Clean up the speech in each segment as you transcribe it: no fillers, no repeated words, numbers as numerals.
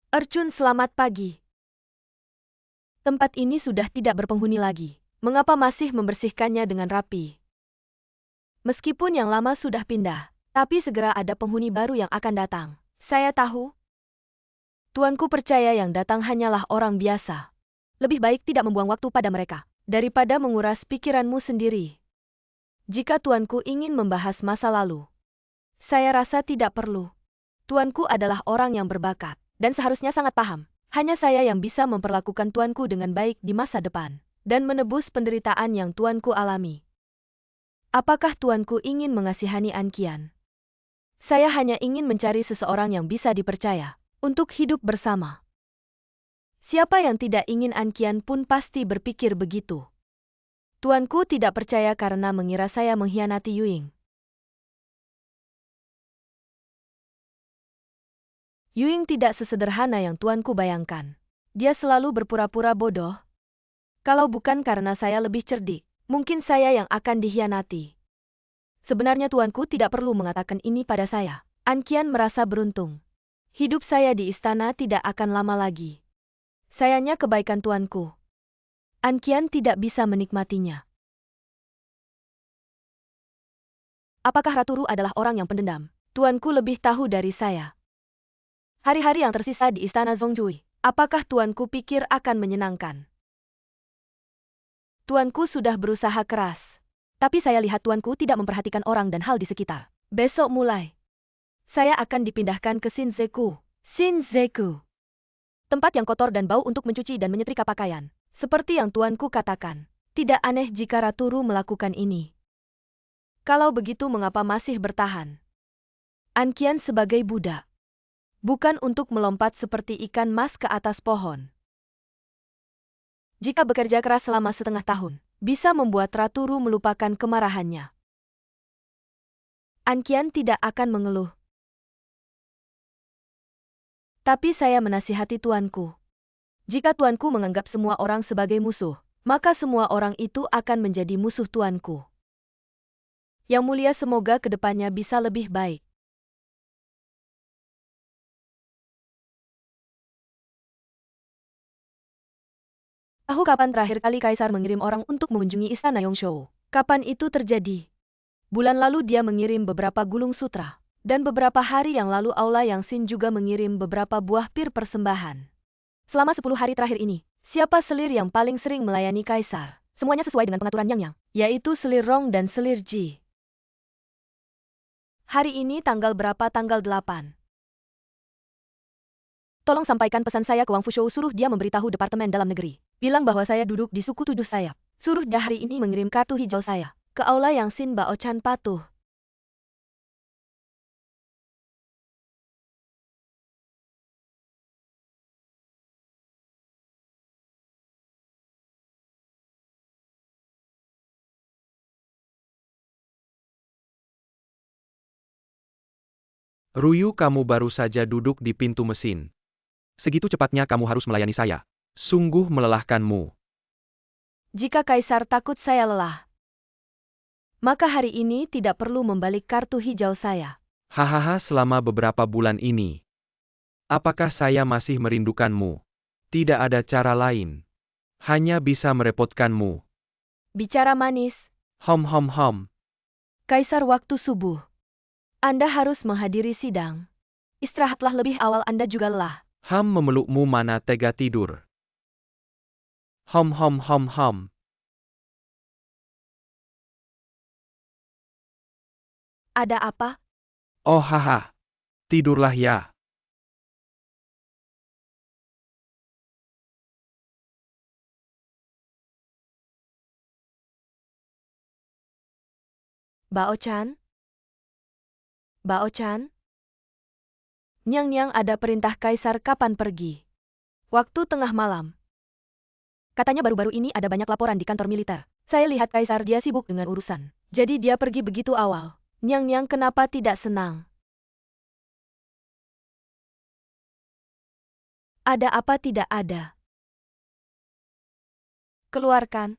Ercun, selamat pagi. Tempat ini sudah tidak berpenghuni lagi. Mengapa masih membersihkannya dengan rapi? Meskipun yang lama sudah pindah, tapi segera ada penghuni baru yang akan datang. Saya tahu. Tuanku percaya yang datang hanyalah orang biasa. Lebih baik tidak membuang waktu pada mereka, daripada menguras pikiranmu sendiri. Jika tuanku ingin membahas masa lalu, saya rasa tidak perlu. Tuanku adalah orang yang berbakat, dan seharusnya sangat paham. Hanya saya yang bisa memperlakukan tuanku dengan baik di masa depan, dan menebus penderitaan yang tuanku alami. Apakah tuanku ingin mengasihani An Qian? Saya hanya ingin mencari seseorang yang bisa dipercaya, untuk hidup bersama. Siapa yang tidak ingin An Qian pun pasti berpikir begitu. Tuanku tidak percaya karena mengira saya mengkhianati Yuing. Yuing tidak sesederhana yang tuanku bayangkan. Dia selalu berpura-pura bodoh. Kalau bukan karena saya lebih cerdik, mungkin saya yang akan dikhianati. Sebenarnya tuanku tidak perlu mengatakan ini pada saya. An Qian merasa beruntung. Hidup saya di istana tidak akan lama lagi. Sayangnya kebaikan tuanku. An Qian tidak bisa menikmatinya. Apakah Ratu Ru adalah orang yang pendendam? Tuanku lebih tahu dari saya. Hari-hari yang tersisa di istana Zongjui, apakah tuanku pikir akan menyenangkan? Tuanku sudah berusaha keras. Tapi saya lihat tuanku tidak memperhatikan orang dan hal di sekitar. Besok mulai, saya akan dipindahkan ke Shinzeku. Shinzeku. Tempat yang kotor dan bau untuk mencuci dan menyetrika pakaian. Seperti yang tuanku katakan. Tidak aneh jika Ratu Ru melakukan ini. Kalau begitu mengapa masih bertahan? An Qian sebagai budak. Bukan untuk melompat seperti ikan mas ke atas pohon. Jika bekerja keras selama setengah tahun, bisa membuat Ratu Ru melupakan kemarahannya. An Qian tidak akan mengeluh. Tapi saya menasihati tuanku. Jika tuanku menganggap semua orang sebagai musuh, maka semua orang itu akan menjadi musuh tuanku. Yang mulia, semoga kedepannya bisa lebih baik. Tahu kapan terakhir kali Kaisar mengirim orang untuk mengunjungi istana Yongshou? Kapan itu terjadi? Bulan lalu dia mengirim beberapa gulung sutra. Dan beberapa hari yang lalu Aula Yangxin juga mengirim beberapa buah pir persembahan. Selama 10 hari terakhir ini, siapa selir yang paling sering melayani Kaisar? Semuanya sesuai dengan pengaturan Yang, yaitu selir Rong dan selir Ji. Hari ini tanggal berapa? Tanggal 8. Tolong sampaikan pesan saya ke Wang Fushou, suruh dia memberitahu Departemen Dalam Negeri. Bilang bahwa saya duduk di suku 7 sayap. Suruh dia hari ini mengirim kartu hijau saya ke Aula Yangxin. Bao Chan patuh. Ruyu, kamu baru saja duduk di pintu mesin. Segitu cepatnya kamu harus melayani saya. Sungguh melelahkanmu. Jika Kaisar takut saya lelah, maka hari ini tidak perlu membalik kartu hijau saya. Hahaha, selama beberapa bulan ini. Apakah saya masih merindukanmu? Tidak ada cara lain. Hanya bisa merepotkanmu. Bicara manis. Hom. Kaisar, waktu subuh. Anda harus menghadiri sidang. Istirahatlah lebih awal, Anda juga lelah. Memelukmu, mana tega tidur. Hom. Ada apa? Oh haha. Tidurlah ya. Bao Chan? Bao Chan? Nyang, ada perintah Kaisar, kapan pergi? Waktu tengah malam. Katanya baru-baru ini ada banyak laporan di kantor militer. Saya lihat Kaisar dia sibuk dengan urusan. Jadi dia pergi begitu awal. Nyang, kenapa tidak senang? Ada apa? Tidak ada. Keluarkan.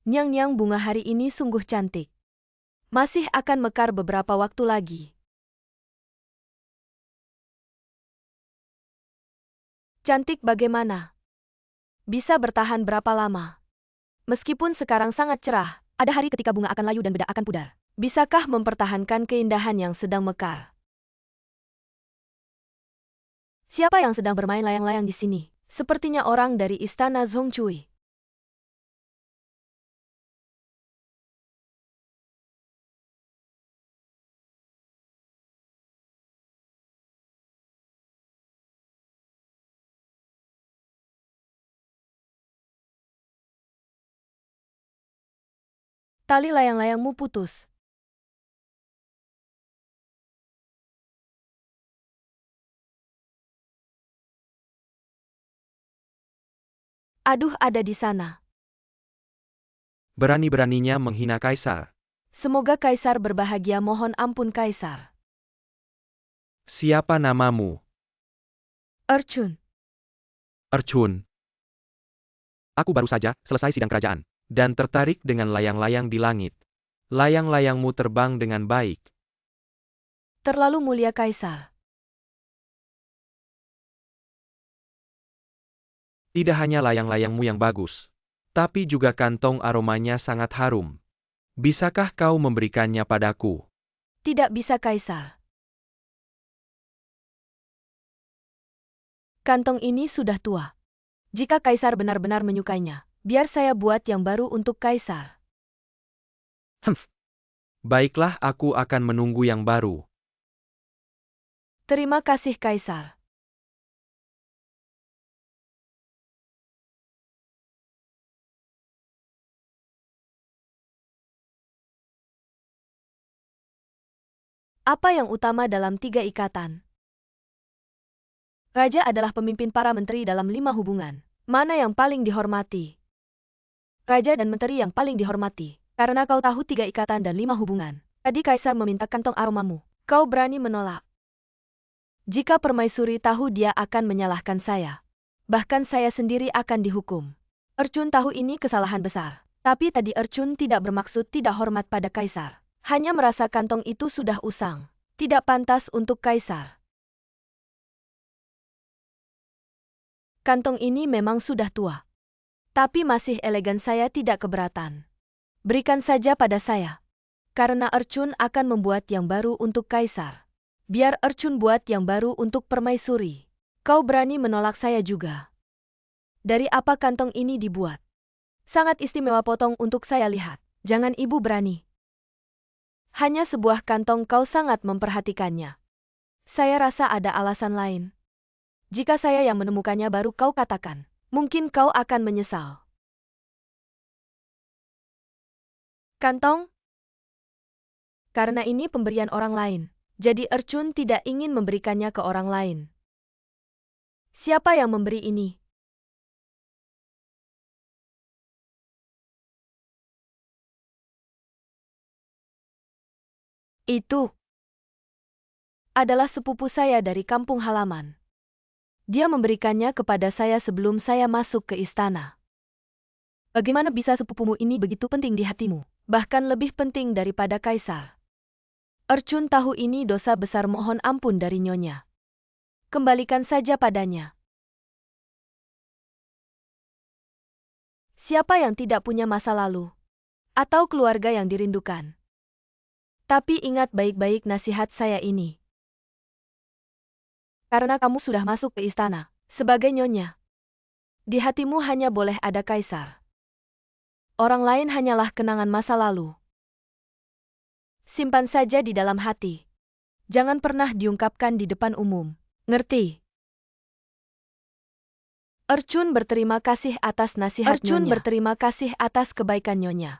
Nyang-nyang bunga hari ini sungguh cantik. Masih akan mekar beberapa waktu lagi. Cantik bagaimana? Bisa bertahan berapa lama? Meskipun sekarang sangat cerah, ada hari ketika bunga akan layu dan bedak akan pudar. Bisakah mempertahankan keindahan yang sedang mekar? Siapa yang sedang bermain layang-layang di sini? Sepertinya orang dari istana Zhongcui. Tali layang-layangmu putus. Aduh, ada di sana. Berani-beraninya menghina kaisar. Semoga kaisar berbahagia, mohon ampun kaisar. Siapa namamu? Ercun. Ercun. Aku baru saja selesai sidang kerajaan, dan tertarik dengan layang-layang di langit. Layang-layangmu terbang dengan baik. Terlalu mulia kaisar. Tidak hanya layang-layangmu yang bagus, tapi juga kantong aromanya sangat harum. Bisakah kau memberikannya padaku? Tidak bisa kaisar. Kantong ini sudah tua. Jika kaisar benar-benar menyukainya, biar saya buat yang baru untuk kaisar. Baiklah, aku akan menunggu yang baru. Terima kasih kaisar. Apa yang utama dalam 3 ikatan? Raja adalah pemimpin para menteri dalam 5 hubungan. Mana yang paling dihormati? Raja dan menteri yang paling dihormati. Karena kau tahu 3 ikatan dan 5 hubungan. Tadi kaisar meminta kantong aromamu. Kau berani menolak. Jika permaisuri tahu, dia akan menyalahkan saya. Bahkan saya sendiri akan dihukum. Ercun tahu ini kesalahan besar. Tapi tadi Ercun tidak bermaksud tidak hormat pada kaisar. Hanya merasa kantong itu sudah usang. Tidak pantas untuk kaisar. Kantong ini memang sudah tua. Tapi masih elegan, saya tidak keberatan. Berikan saja pada saya. Karena Ercun akan membuat yang baru untuk kaisar. Biar Ercun buat yang baru untuk permaisuri. Kau berani menolak saya juga. Dari apa kantong ini dibuat? Sangat istimewa, potong untuk saya lihat. Jangan ibu berani. Hanya sebuah kantong, kau sangat memperhatikannya. Saya rasa ada alasan lain. Jika saya yang menemukannya baru kau katakan, mungkin kau akan menyesal. Kantong? Karena ini pemberian orang lain, jadi Ercun tidak ingin memberikannya ke orang lain. Siapa yang memberi ini? Itu adalah sepupu saya dari kampung halaman. Dia memberikannya kepada saya sebelum saya masuk ke istana. Bagaimana bisa sepupumu ini begitu penting di hatimu? Bahkan lebih penting daripada kaisar. Ercun tahu ini dosa besar, mohon ampun dari nyonya. Kembalikan saja padanya. Siapa yang tidak punya masa lalu? Atau keluarga yang dirindukan? Tapi ingat baik-baik nasihat saya ini. Karena kamu sudah masuk ke istana, sebagai nyonya. Di hatimu hanya boleh ada kaisar. Orang lain hanyalah kenangan masa lalu. Simpan saja di dalam hati. Jangan pernah diungkapkan di depan umum. Ngerti? Ercun berterima kasih atas nasihat nyonya. Ercun berterima kasih atas kebaikan nyonya.